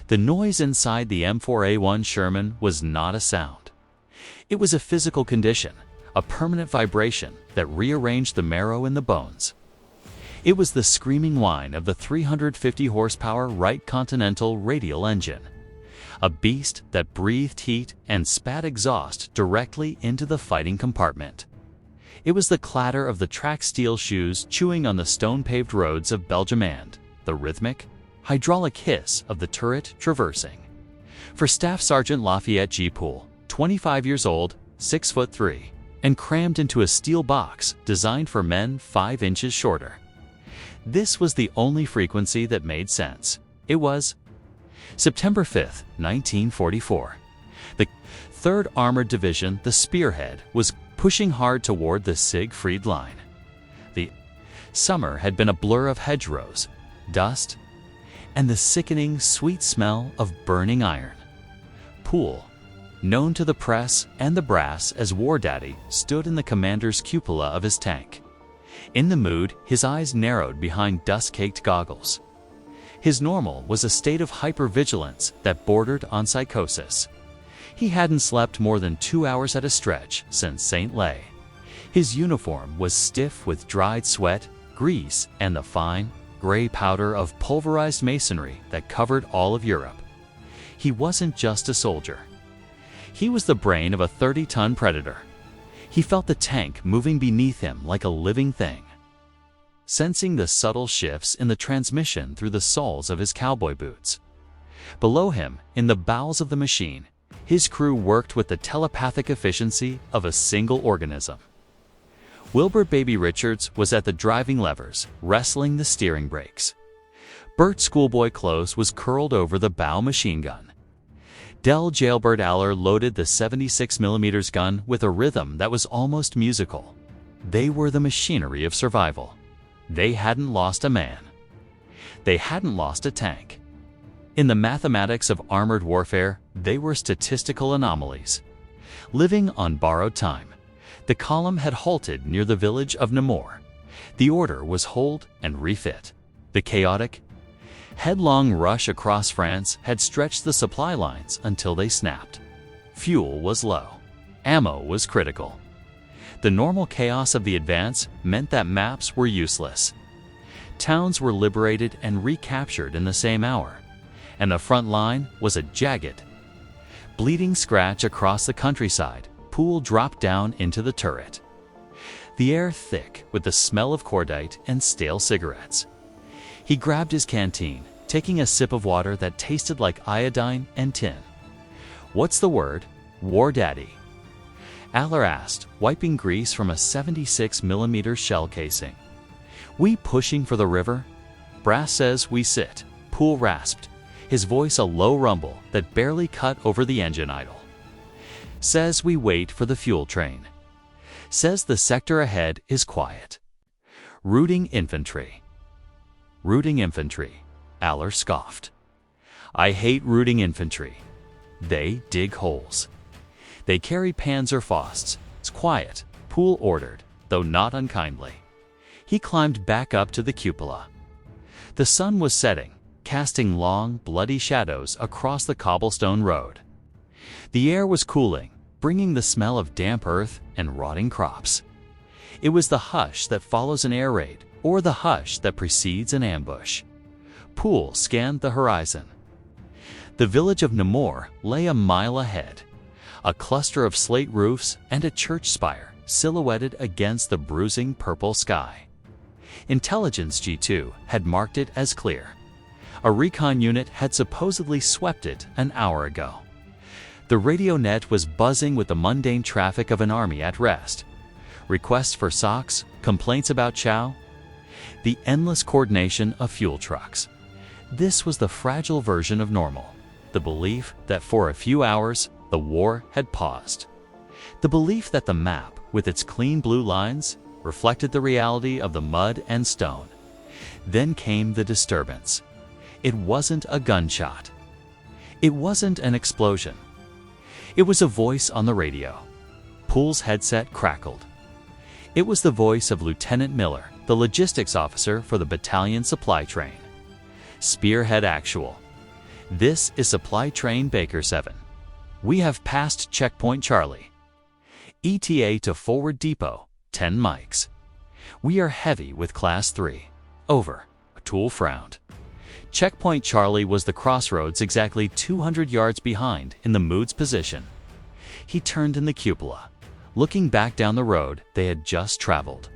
The noise inside the M4A1 Sherman was not a sound. It was a physical condition, a permanent vibration that rearranged the marrow in the bones. It was the screaming whine of the 350 horsepower Wright Continental radial engine, a beast that breathed heat and spat exhaust directly into the fighting compartment. It was the clatter of the track steel shoes chewing on the stone-paved roads of Belgium and the rhythmic, hydraulic hiss of the turret traversing. For Staff Sergeant Lafayette G. Poole, 25 years old, 6'3", and crammed into a steel box designed for men 5 inches shorter, this was the only frequency that made sense. It was September 5, 1944. The 3rd Armored Division, the Spearhead, was pushing hard toward the Siegfried Line. The summer had been a blur of hedgerows, dust, and the sickening, sweet smell of burning iron. Poole, known to the press and the brass as War Daddy, stood in the commander's cupola of his tank. In the mood, his eyes narrowed behind dust-caked goggles. His normal was a state of hypervigilance that bordered on psychosis. He hadn't slept more than 2 hours at a stretch since St. Lay. His uniform was stiff with dried sweat, grease, and the fine, gray powder of pulverized masonry that covered all of Europe. He wasn't just a soldier. He was the brain of a 30-ton predator. He felt the tank moving beneath him like a living thing, sensing the subtle shifts in the transmission through the soles of his cowboy boots. Below him, in the bowels of the machine, his crew worked with the telepathic efficiency of a single organism. Wilbur Baby Richards was at the driving levers, wrestling the steering brakes. Bert Schoolboy Close was curled over the bow machine gun. Del Jailbird Aller loaded the 76mm gun with a rhythm that was almost musical. They were the machinery of survival. They hadn't lost a man. They hadn't lost a tank. In the mathematics of armored warfare, they were statistical anomalies. Living on borrowed time, the column had halted near the village of Namur. The order was hold and refit. The chaotic, headlong rush across France had stretched the supply lines until they snapped. Fuel was low. Ammo was critical. The normal chaos of the advance meant that maps were useless. Towns were liberated and recaptured in the same hour, and the front line was a jagged, bleeding scratch across the countryside. Poole dropped down into the turret. The air thick with the smell of cordite and stale cigarettes. He grabbed his canteen, taking a sip of water that tasted like iodine and tin. "What's the word, War Daddy?" Aller asked, wiping grease from a 76mm shell casing. "We pushing for the river?" "Brass says we sit," Poole rasped, his voice a low rumble that barely cut over the engine idle. "Says we wait for the fuel train. Says the sector ahead is quiet. Rooting infantry." "Rooting infantry," Aller scoffed. "I hate rooting infantry. They dig holes. They carry Panzerfausts. It's quiet," Poole ordered, though not unkindly. He climbed back up to the cupola. The sun was setting, casting long, bloody shadows across the cobblestone road. The air was cooling, bringing the smell of damp earth and rotting crops. It was the hush that follows an air raid, or the hush that precedes an ambush. Poole scanned the horizon. The village of Namur lay a mile ahead, a cluster of slate roofs and a church spire silhouetted against the bruising purple sky. Intelligence G2 had marked it as clear. A recon unit had supposedly swept it an hour ago. The radio net was buzzing with the mundane traffic of an army at rest. Requests for socks, complaints about chow, the endless coordination of fuel trucks. This was the fragile version of normal, the belief that for a few hours the war had paused. The belief that the map, with its clean blue lines, reflected the reality of the mud and stone. Then came the disturbance. It wasn't a gunshot. It wasn't an explosion. It was a voice on the radio. Poole's headset crackled. It was the voice of Lieutenant Miller, the logistics officer for the battalion supply train. "Spearhead actual. This is Supply Train Baker 7. We have passed Checkpoint Charlie. ETA to Forward Depot, 10 mics. We are heavy with Class 3. Over. Tool frowned. Checkpoint Charlie was the crossroads exactly 200 yards behind in the Moods position. He turned in the cupola, looking back down the road they had just traveled.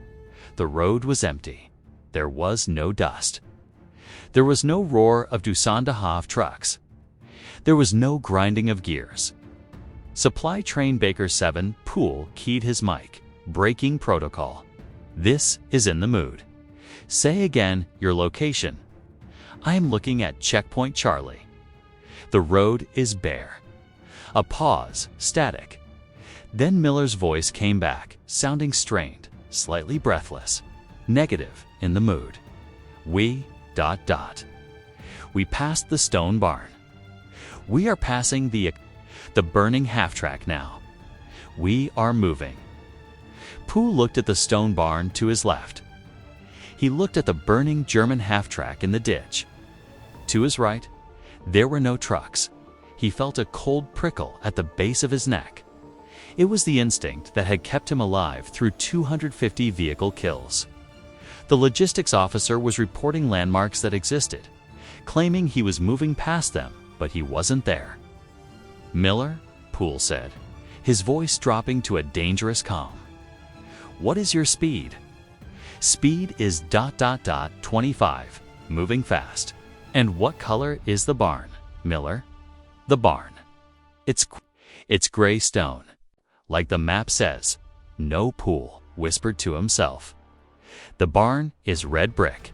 The road was empty. There was no dust. There was no roar of Dusseldorf trucks. There was no grinding of gears. Supply Train Baker 7 Poole keyed his mic, breaking protocol. This is in the mood. Say again your location. I am looking at Checkpoint Charlie. The road is bare. A pause, static. Then Miller's voice came back, sounding strained, slightly breathless, negative in the mood. We... We passed the stone barn. We are passing the burning half-track now. We are moving. Poole looked at the stone barn to his left. He looked at the burning German half-track in the ditch. To his right, there were no trucks. He felt a cold prickle at the base of his neck. It was the instinct that had kept him alive through 250 vehicle kills. The logistics officer was reporting landmarks that existed, claiming he was moving past them, but he wasn't there. Miller, Poole said, his voice dropping to a dangerous calm. What is your speed? Speed is ... 25, moving fast. And what color is the barn, Miller? The barn. It's gray stone. Like the map says. No, Poole whispered to himself. The barn is red brick.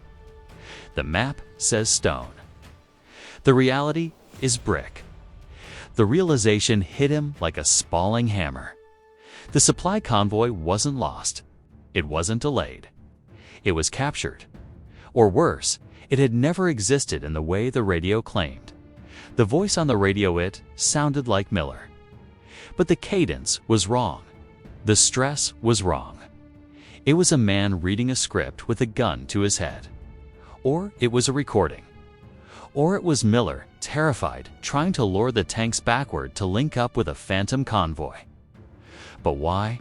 The map says stone. The reality is brick. The realization hit him like a spalling hammer. The supply convoy wasn't lost. It wasn't delayed. It was captured. Or worse, it had never existed in the way the radio claimed. The voice on the radio sounded like Miller. But the cadence was wrong. The stress was wrong. It was a man reading a script with a gun to his head. Or it was a recording. Or it was Miller, terrified, trying to lure the tanks backward to link up with a phantom convoy. But why?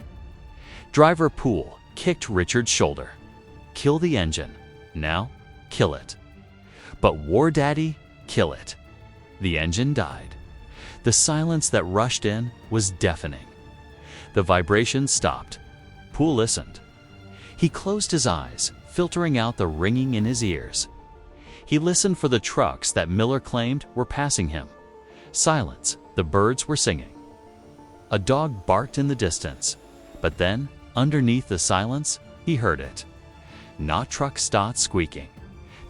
Driver Poole kicked Richard's shoulder. Kill the engine. Now, kill it. But War Daddy, kill it. The engine died. The silence that rushed in was deafening. The vibration stopped. Poole listened. He closed his eyes, filtering out the ringing in his ears. He listened for the trucks that Miller claimed were passing him. Silence. The birds were singing. A dog barked in the distance, but then, underneath the silence, he heard it. Not truck start squeaking,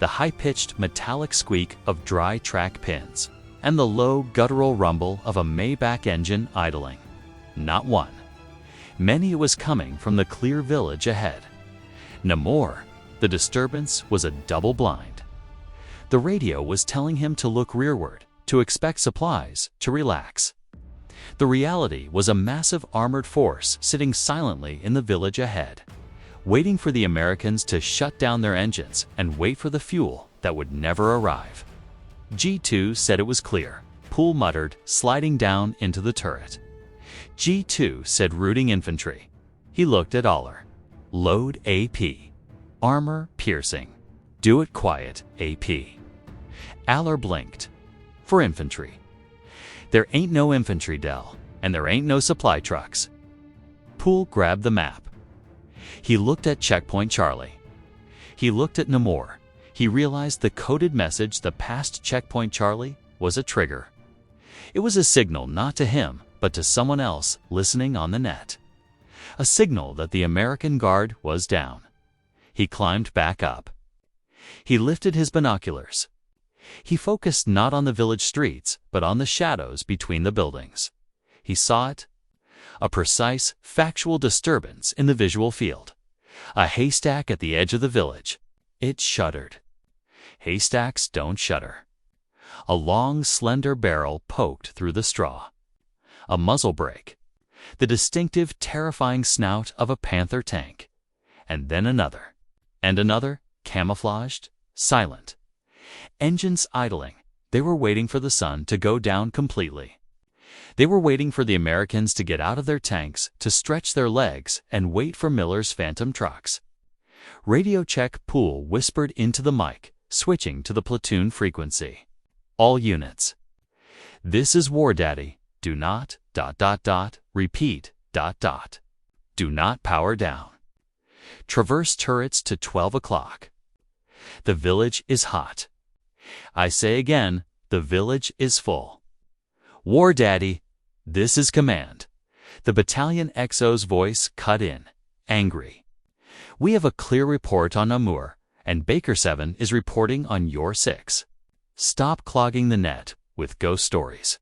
the high-pitched metallic squeak of dry track pins, and the low guttural rumble of a Maybach engine idling. Not one. Many it was coming from the clear village ahead. No more. The disturbance was a double blind. The radio was telling him to look rearward, to expect supplies, to relax. The reality was a massive armored force sitting silently in the village ahead, waiting for the Americans to shut down their engines and wait for the fuel that would never arrive. G2 said it was clear, Poole muttered, sliding down into the turret. G2 said routing infantry. He looked at Aller. Load AP. Armor piercing. Do it quiet, AP. Aller blinked. For infantry. There ain't no infantry, Dell, and there ain't no supply trucks. Poole grabbed the map. He looked at Checkpoint Charlie. He looked at Namor. He realized the coded message that passed Checkpoint Charlie was a trigger. It was a signal not to him, but to someone else listening on the net. A signal that the American guard was down. He climbed back up. He lifted his binoculars. He focused not on the village streets, but on the shadows between the buildings. He saw it. A precise, factual disturbance in the visual field. A haystack at the edge of the village. It shuddered. Haystacks don't shudder. A long, slender barrel poked through the straw. A muzzle brake. The distinctive, terrifying snout of a Panther tank. And then another. And another, camouflaged, silent. Engines idling, They were waiting for the sun to go down completely. They were waiting for the Americans to get out of their tanks, to stretch their legs, and wait for Miller's phantom trucks. Radio check Poole whispered into the mic, switching to the platoon frequency. All units. This is War Daddy. Do not, ... repeat, ... Do not power down. Traverse turrets to 12 o'clock. The village is hot. I say again, the village is full. War Daddy, this is command. The battalion XO's voice cut in, angry. We have a clear report on Namur, and Baker 7 is reporting on your 6. Stop clogging the net with ghost stories.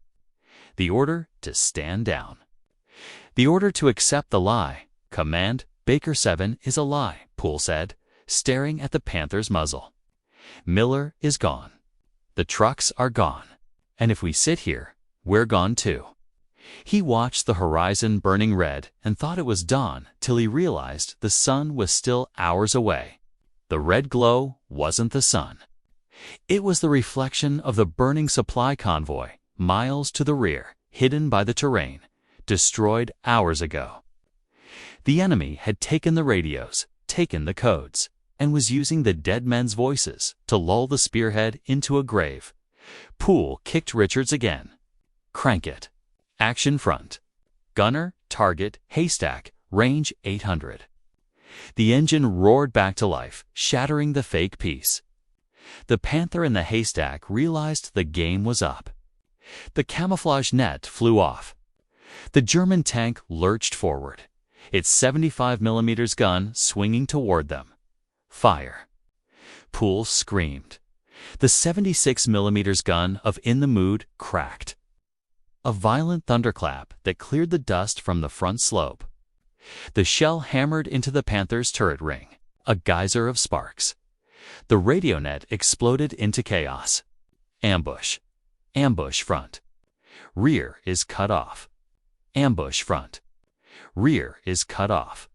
The order to stand down. The order to accept the lie. Command, Baker 7 is a lie, Poole said, staring at the Panther's muzzle. Miller is gone. The trucks are gone. And if we sit here, we're gone too. He watched the horizon burning red and thought it was dawn till he realized the sun was still hours away. The red glow wasn't the sun. It was the reflection of the burning supply convoy, miles to the rear, hidden by the terrain, destroyed hours ago. The enemy had taken the radios, taken the codes, and was using the dead men's voices to lull the spearhead into a grave. Poole kicked Richards again. Crank it. Action front. Gunner, target, haystack, range 800. The engine roared back to life, shattering the fake peace. The Panther and the haystack realized the game was up. The camouflage net flew off. The German tank lurched forward, its 75mm gun swinging toward them. Fire. Poole screamed. The 76mm gun of In the Mood cracked. A violent thunderclap that cleared the dust from the front slope. The shell hammered into the Panther's turret ring, a geyser of sparks. The radio net exploded into chaos. Ambush. Ambush front. Rear is cut off. Ambush front. Rear is cut off.